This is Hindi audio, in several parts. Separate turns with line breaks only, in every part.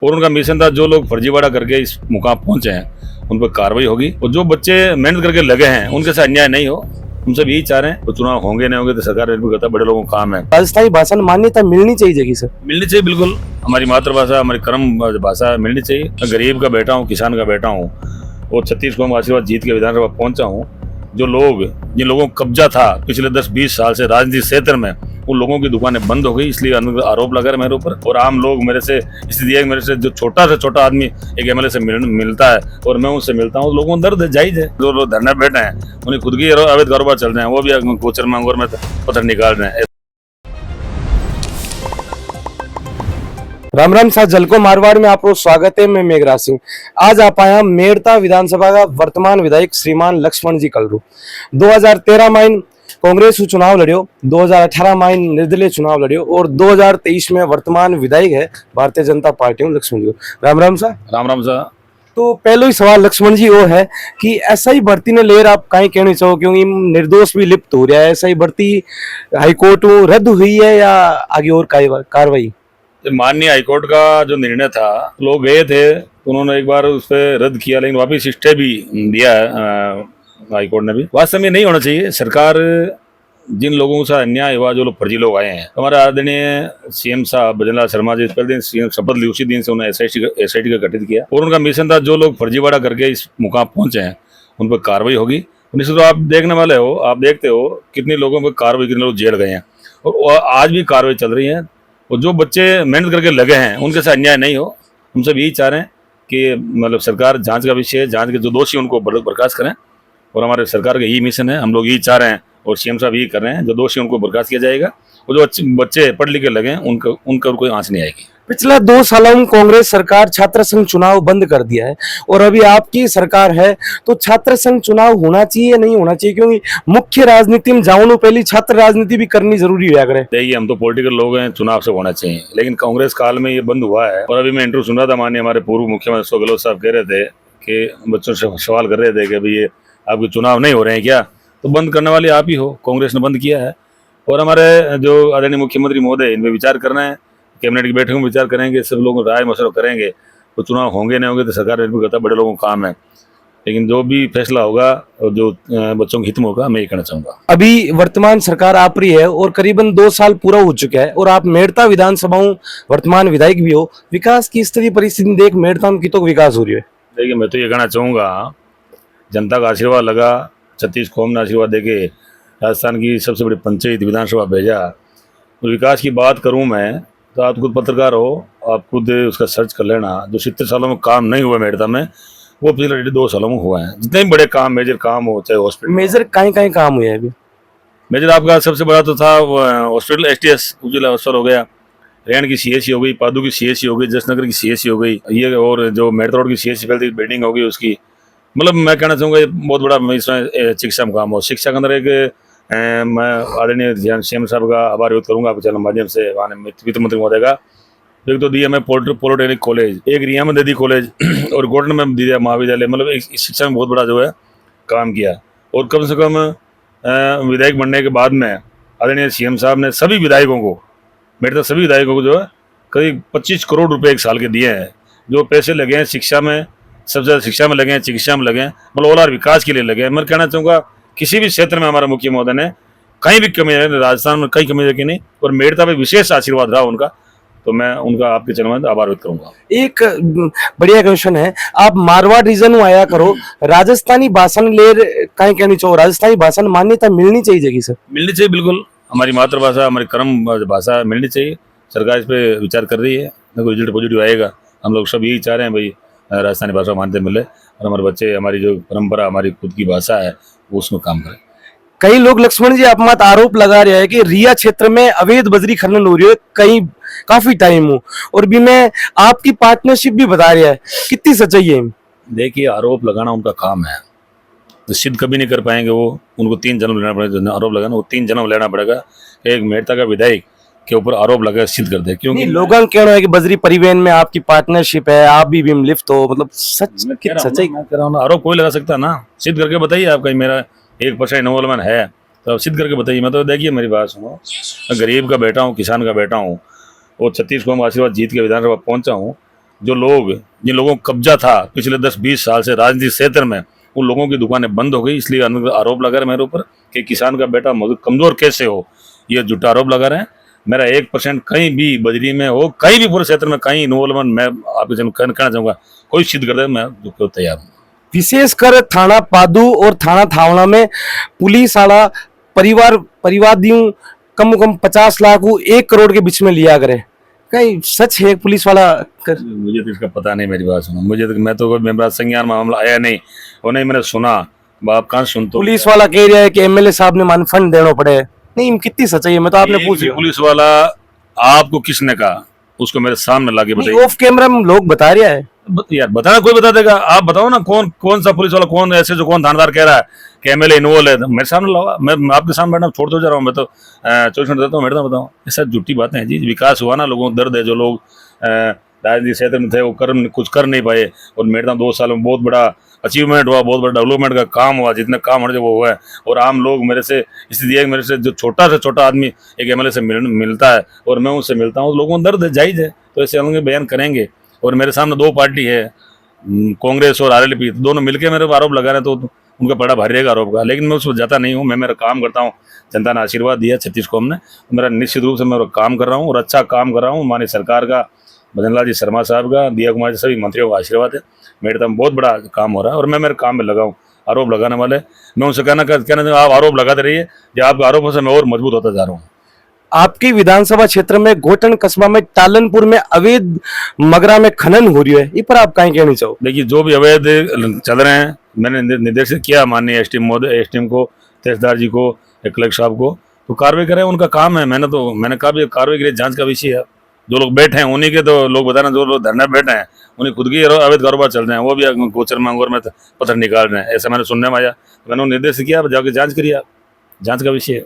और उनका मिशन था जो लोग फर्जीवाड़ा करके इस मुकाम पहुंचे हैं उन पर कार्रवाई होगी और जो बच्चे मेहनत करके लगे हैं उनके साथ अन्याय नहीं हो। हम सब यही चाह रहे हैं। तो चुनाव होंगे नहीं होंगे तो सरकार निर्भर करता है, बड़े लोगों का काम है।
राजस्थानी भाषा में मान्यता मिलनी चाहिए जगह सर।
मिलनी चाहिए, बिल्कुल। हमारी मातृभाषा, हमारी कर्म भाषा मिलनी चाहिए। मैं गरीब का बेटा हूँ, किसान का बेटा हूँ और 36 कौम आशीर्वाद जीत के विधानसभा पहुंचा हूँ। जो लोग, जिन लोगों को कब्जा था पिछले 10-20 साल से राजनीतिक क्षेत्र में, उन लोगों की दुकानें बंद हो गई, इसलिए आरोप लगा रहे मेरे ऊपर। और आम लोग मेरे से इसलिए, मेरे से जो छोटा से छोटा आदमी एक एमएलए से मिलता है और मैं उनसे मिलता हूँ, लोगों को दर्द है, जायज है। जो लोग धरने बैठे हैं उन्हें खुद की अवैध कारोबार चल रहे हैं, वो भी गोचर मांगोर में पत्थर निकाल रहे हैं।
राम राम साथ जलको मारवाड़ में आपको स्वागत है। मैं मेघराज सिंह। आज आप आया मेड़ता विधानसभा का वर्तमान विधायक श्रीमान लक्ष्मण जी कलरू। 2013 में कांग्रेस चुनाव लड़ियो, 2018 में निर्दलीय चुनाव लड़ियो और 2023 में वर्तमान विधायक है भारतीय जनता पार्टी में लक्ष्मण जी। राम राम सा।
राम राम सा।
तो पहलो ही सवाल लक्ष्मण जी वो है कि ऐसा ही भर्ती ने लेर आप कहीं कहना चाहो, क्योंकि निर्दोष भी लिप्त हो रहा है, ऐसा ही भर्ती हाईकोर्ट रद्द हुई है या आगे और कार्रवाई?
माननीय हाईकोर्ट का जो निर्णय था, लोग गए थे, उन्होंने एक बार उस पर रद्द किया, लेकिन वापिस स्टे भी दिया है हाईकोर्ट ने भी। वास्तव में नहीं होना चाहिए। सरकार जिन लोगों से अन्याय हुआ, जो लोग फर्जी लोग आए हैं, हमारे आदरणीय सीएम साहब भजनलाल शर्मा जी पहले दिन सीएम शपथ ली, उसी दिन से उन्होंने एसआईटी का गठित किया और उनका मिशन था जो लोग फर्जीवाड़ा करके इस मुकाम पहुंचे हैं उन पर कार्रवाई होगी। निश्चित रूप आप देखने वाले हो, आप देखते हो कितने लोगों पर कार्रवाई, कितने लोग जेल गए हैं और आज भी कार्रवाई चल रही है। और जो बच्चे मेहनत करके लगे हैं उनके साथ अन्याय नहीं हो। हम सब यही चाह रहे हैं कि मतलब सरकार जांच का विषय है, जांच के जो दोषी उनको बर्खास्त करें और हमारे सरकार का यही मिशन है। हम लोग यही चाह रहे हैं और सीएम साहब यही कर रहे हैं, जो दोषी उनको बर्खास्त किया जाएगा और जो बच्चे पढ़ लिख के लगे उनका कोई आंच नहीं आएगी।
पिछला 2 सालों में कांग्रेस सरकार छात्र संघ चुनाव बंद कर दिया है और अभी आपकी सरकार है, तो छात्र संघ चुनाव होना चाहिए नहीं होना चाहिए? क्योंकि मुख्य राजनीति में जाऊँ पहले छात्र राजनीति भी करनी जरूरी है।
देखिए, हम तो पॉलिटिकल लोग हैं, चुनाव से होना चाहिए, लेकिन कांग्रेस काल में ये बंद हुआ है। और अभी मैं इंटरव्यू सुन रहा था, माननीय हमारे पूर्व मुख्यमंत्री अशोक गहलोत साहब कह रहे थे कि बच्चों से सवाल कर रहे थे कि भाई ये आपके चुनाव नहीं हो रहे हैं क्या, तो बंद करने वाले आप ही हो। कांग्रेस ने बंद किया है और हमारे जो आदरणीय मुख्यमंत्री महोदय, इनमें विचार करना है, कैबिनेट की बैठक में विचार करेंगे, सब लोग राय मशवरा करेंगे। तो चुनाव होंगे नहीं होंगे तो सरकार निर्भर करता है, बड़े लोगों का काम है। लेकिन जो भी फैसला होगा और जो बच्चों के हित में होगा, मैं ये कहना चाहूंगा।
अभी वर्तमान सरकार आप रही है और करीबन 2 साल पूरा हो चुका है और आप मेड़ता विधानसभा वर्तमान विधायक भी हो। विकास की स्थिति परिस्थिति देख मेड़ता में कितना विकास हो रही है?
देखिए, मैं तो ये कहना चाहूँगा, जनता का आशीर्वाद लगा, 36 कौम ने आशीर्वाद देके राजस्थान की सबसे बड़ी पंचायत विधानसभा भेजा। तो विकास की बात करूँ मैं, तो आप खुद पत्रकार हो, आप खुद उसका सर्च कर लेना। जो 70 सालों में काम नहीं हुआ मेड़ता में, वो पिछले 2 सालों में हुआ है। जितने भी बड़े काम, मेजर काम हो, चाहे हॉस्पिटल,
मेजर कहीं काम हुए अभी?
मेजर आपका सबसे बड़ा तो था हॉस्पिटल, एसटीएस उजिला हॉस्पिटल हो गया, रेण की सीएससी हो गई, पादू की सीएससी हो गई, जसनगर की सीएससी हो गई, ये और जो मेड़ता रोड की सीएससी फैलती बिल्डिंग हो गई उसकी। मतलब मैं कहना चाहूँगा ये बहुत बड़ा इसमें शिक्षा में काम हो। शिक्षा के अंदर एक मैं आदरणीय सीएम साहब का आभार व्यक्त करूँगा आपके चैनल माध्यम से, वित्त मंत्री महोदय का। एक तो दिया मैं पॉलिटेक्निक कॉलेज, एक रिया में दे दी कॉलेज और गोल्डन में दिया महाविद्यालय। मतलब इस शिक्षा में बहुत बड़ा जो है काम किया। और कम से कम विधायक बनने के बाद में आदरणीय सीएम साहब ने सभी विधायकों को, मेरे सभी विधायकों को जो है करीब 25 करोड़ रुपए एक साल के दिए हैं। जो पैसे लगे हैं शिक्षा में, सबसे ज़्यादा शिक्षा में लगे हैं, चिकित्सा में लगे हैं, मतलब ओवरऑल विकास के लिए लगे हैं। मैं कहना चाहूँगा किसी भी क्षेत्र में हमारा मुख्य महोदय ने कहीं भी कमी है, राजस्थान में कहीं कमी रखी नहीं और मेड़ता पे विशेष आशीर्वाद रहा उनका। तो मैं उनका आपके चैनल में आभार व्यक्त करूंगा।
एक बढ़िया क्वेश्चन है, आप मारवाड़ रीजन में आया करो, राजस्थानी भाषा लेर कहीं कहनी चाहो, राजस्थानी भाषा मान्यता मिलनी चाहिए जगह सर?
मिलनी चाहिए, बिल्कुल। हमारी मातृभाषा, हमारी कर्म भाषा मिलनी चाहिए। सरकार इस पर विचार कर रही है, देखो रिजल्ट पॉजिटिव आएगा। हम लोग सब यही चाह रहे हैं भाई राजस्थानी भाषा मान्यता मिले और हमारे बच्चे, हमारी जो परंपरा, हमारी खुद की भाषा है, वो उसमें काम करें।
कई लोग लक्ष्मण जी आप मत आरोप लगा रहे हैं कि रिया क्षेत्र में अवैध बजरी खनन हो रही है कहीं काफी टाइम हो, और भी मैं आपकी पार्टनरशिप भी बता रहा है, कितनी सच्चाई है?
देखिए, आरोप लगाना उनका काम है, तो सिद्ध कभी नहीं कर पाएंगे वो। उनको 3 जन्म लेना पड़ेगा। आरोप लगाना वो 3 जन्म लेना पड़ेगा। एक मेड़ता का विधायक के ऊपर आरोप लगा सिद्ध कर दे, क्योंकि
लोगों का कहना है कि बजरी परिवहन में आपकी पार्टनरशिप है, आप भी लिफ्ट हो, मतलब सच सच्चाई
कह रहा हूँ। आरोप कोई लगा सकता है ना, सिद्ध करके बताइए। आप कहीं मेरा 1% इन्वॉल्वमेंट है तो आप सिद्ध करके बताइए। मैं तो देखिए, मेरी बात सुनो, मैं गरीब का बेटा हूँ, किसान का बेटा हूँ और 36 कौम आशीर्वाद जीत के विधानसभा पहुंचा हूँ। जो लोग, जिन लोगों को कब्जा था पिछले 10-20 साल से राजनीतिक क्षेत्र में, उन लोगों की दुकानें बंद हो गई। इसलिए आरोप लगा रहे मेरे ऊपर कि किसान का बेटा मजदूर कमजोर कैसे हो, ये झूठा आरोप लगा रहे हैं। मेरा 1% कहीं भी बजरी में हो, कहीं भी पूरे क्षेत्र में कहीं इन्वॉल्वमेंट, मैं आपके जन कहना चाहूंगा, कोई सिद्ध कर दे मैं जो तैयार हूँ।
विशेषकर थाना पादू और थाना थावड़ा में पुलिस वाला परिवादियों कम 50 लाख 1 करोड़ के बीच में लिया करे, कहीं सच है पुलिस वाला
मुझे तो इसका पता नहीं, मेरी बात सुनो, मुझे तो, मैं तो मेरा संज्ञान मामला आया नहीं, और नहीं मैंने सुना। आप कहाँ सुनते हो?
पुलिस वाला कह रहा है कि एमएलए साहब ने मान फंड देना पड़े, नहीं कितनी सच्चाई है? मैं तो आपने
एक
पूछ
भी
लिया।
पुलिस वाला आपको किसने कहा, उसको मेरे सामने लाके बताइए।
ऑफ कैमरा में लोग बता रहा है।
यार बताना, कोई बता देगा। आप बताओ ना, कौन सा पुलिस वाला, कौन ऐसे जो कौन थानेदार कह रहा है कि एमएलए इन्वॉल्व है, तो मेरे सामने लाओ। मैं आपके सामने बैठा छोड़ दो जा रहा हूँ, मैं तो 24 घंटे देता हूँ, बैठता बताऊँ। ये सब झूठी बातें हैं जी। विकास हुआ ना, लोगों को दर्द है, जो लोग राजनीतिक क्षेत्र में थे वो कुछ कर नहीं पाए, और मेरे 2 साल में बहुत बड़ा अचीवमेंट हुआ, बहुत बड़ा डेवलपमेंट का काम हुआ, जितने काम होने वो हुआ है। और आम लोग मेरे से स्थिति है, मेरे से जो छोटा से छोटा आदमी एक एमएलए से मिलता है और मैं उससे मिलता हूँ, लोगों को दर्द है, जायज है, तो ऐसे हम लोग बयान करेंगे। और मेरे सामने 2 पार्टी है, कांग्रेस और आरएलपी, दोनों मिलकर मेरे आरोप लगा रहे हैं, तो उनका बड़ा भारी रहेगा आरोप का। लेकिन मैं उसको जाता नहीं हूँ, मैं मेरा काम करता हूँ। जनता ने आशीर्वाद दिया छत्तीस को हमने, तो मेरा निश्चित रूप से मैं काम कर रहा हूँ और अच्छा काम कर रहा हूँ। माननीय सरकार का, भजन लाल जी शर्मा साहब का, दिया कुमार जी, सभी मंत्रियों का आशीर्वाद है। मेरे तक बहुत बड़ा काम हो रहा है और मैं मेरे काम में लगा हूँ। आरोप लगाने वाले, मैं उनसे कहना आप आरोप लगाते रहिए, जो आपके आरोपों से मैं और मजबूत होता जा रहा हूँ।
आपकी विधानसभा क्षेत्र में गोटन कस्बा में टालनपुर में अवैध मगरा में खनन हो रही है, इस पर आप कहीं कहना चाहो?
देखिए, जो भी अवैध चल रहे हैं, मैंने निर्देशित किया माननीय एसडीएम महोदय, एसडीएम को, तहसीलदार जी को, कलेक्टर साहब को, तो कार्रवाई करें, उनका काम है। मैंने कहा भी कार्रवाई के लिए जांच का विषय है। जो लोग बैठे हैं उन्हीं के, तो लोग बताना, जो लोग धरने बैठे हैं उन्हीं खुद की अवैध कारोबार चल रहे हैं, वो भी गोचर मांगोर में पत्थर निकाल रहे हैं, ऐसा मैंने सुनने में आया। मैंने निर्देश किया, जाके जांच करिए, आप जांच का विषय है।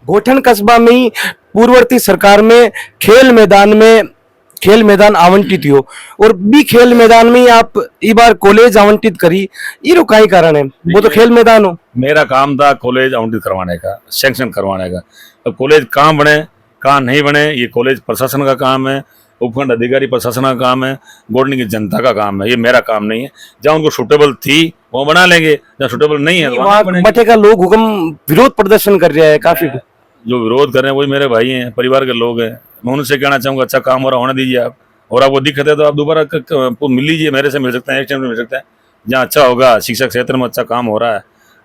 गोठन कस्बा में ही पूर्ववर्ती सरकार में खेल मैदान आवंटित हो, और भी खेल मैदान में ही आप इस बार कॉलेज आवंटित करी, ये का ही कारण है? वो तो खेल मैदान हो।
मेरा काम था कॉलेज आवंटित करवाने का, सैंक्शन करवाने का। अब कॉलेज कहाँ बने कहाँ नहीं बने, ये कॉलेज प्रशासन का काम है, उपखंड अधिकारी प्रशासन का काम है, गोडनी की जनता का काम है, ये मेरा काम नहीं है। जहाँ उनको सुटेबल थी वो बना लेंगे, जहाँ सुटेबल नहीं है
वहाँ बटे का लोग हुक्म विरोध प्रदर्शन कर रहा है काफी।
जो विरोध कर रहे हैं वही मेरे भाई हैं, परिवार के लोग हैं। मैं उनसे कहना चाहूँगा, अच्छा काम हो रहा होने दीजिए आप, और आपको दिक्कत है तो आप दोबारा मिल लीजिए, मेरे से मिल सकते हैं, एक्सटेंड मिल सकते हैं। जहाँ अच्छा होगा, शिक्षा क्षेत्र में अच्छा काम हो रहा है,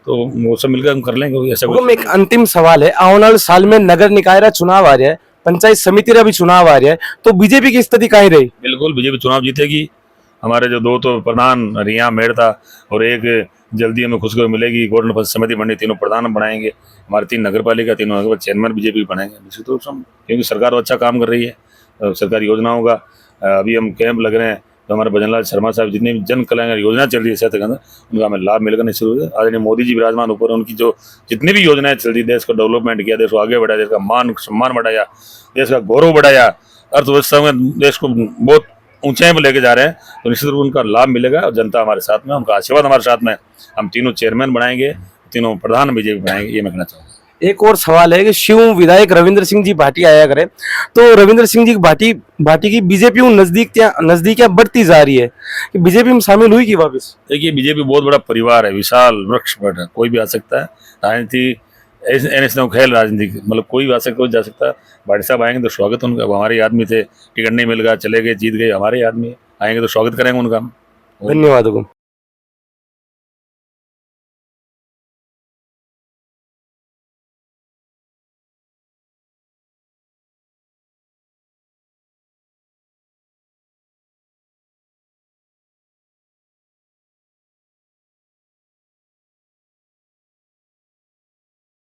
तो वो सब मिलकर हम कर लेंगे। ऐसा
एक अंतिम सवाल है, आने वाले साल में नगर निकाय का चुनाव आ रहा है, पंचायत समिति का भी चुनाव आ रहा है, तो बीजेपी की स्थिति कहीं रही?
बिल्कुल बीजेपी चुनाव जीतेगी। हमारे जो 2 तो प्रधान, रिया मेड़ता, और एक जल्दी हमें खुशखबरी मिलेगी, गोल्डन समिति बननी, तीनों प्रधान बनाएंगे। हमारे 3 नगर पालिका, तीनों नगर चेयरमैन बीजेपी बनाएंगे निश्चित रूप से, क्योंकि सरकार तो अच्छा काम कर रही है। सरकारी योजनाओं का अभी हम कैंप लग रहे हैं, तो हमारे भजन लाल शर्मा साहब जितनी भी जन कल्याण योजना चल रही है सेहत के अंदर, उनका हमें लाभ मिलेगा निश्चित रूप से। आदरणीय मोदी जी विराजमान ऊपर, उनकी जो जितनी भी योजनाएं चल रही, देश को डेवलपमेंट किया, देश को आगे बढ़ाया, देश का मान सम्मान बढ़ाया, देश का गौरव बढ़ाया, अर्थव्यवस्था में देश को बहुत ऊंचाई पर लेके जा रहे हैं, तो निश्चित रूप उनका लाभ मिलेगा। और जनता हमारे साथ में, उनका आशीर्वाद हमारे साथ में, हम तीनों चेयरमैन बनाएंगे, तीनों प्रधान बीजेपी बनाएंगे, ये मैं कहना चाहूँगा।
एक और सवाल है कि शिव विधायक रविंद्र सिंह जी भाटी आया करे, तो रविंद्र सिंह जी भाटी की बीजेपी नजदीकियां बढ़ती जा रही है, कि बीजेपी में शामिल हुई कि वापस?
देखिए, बीजेपी बहुत बड़ा परिवार है, विशाल वृक्ष पर है, कोई भी आ सकता है। राजनीति ऐसे खेल राजनीति, मतलब कोई भी आ सकता, कोई जा सकता है। भाटी साहब आएंगे तो स्वागत उनका, वो हमारे आदमी थे, टिकट नहीं मिल गया, चले गए, जीत गए, हमारे आदमी आएंगे तो स्वागत करेंगे उनका।
धन्यवाद।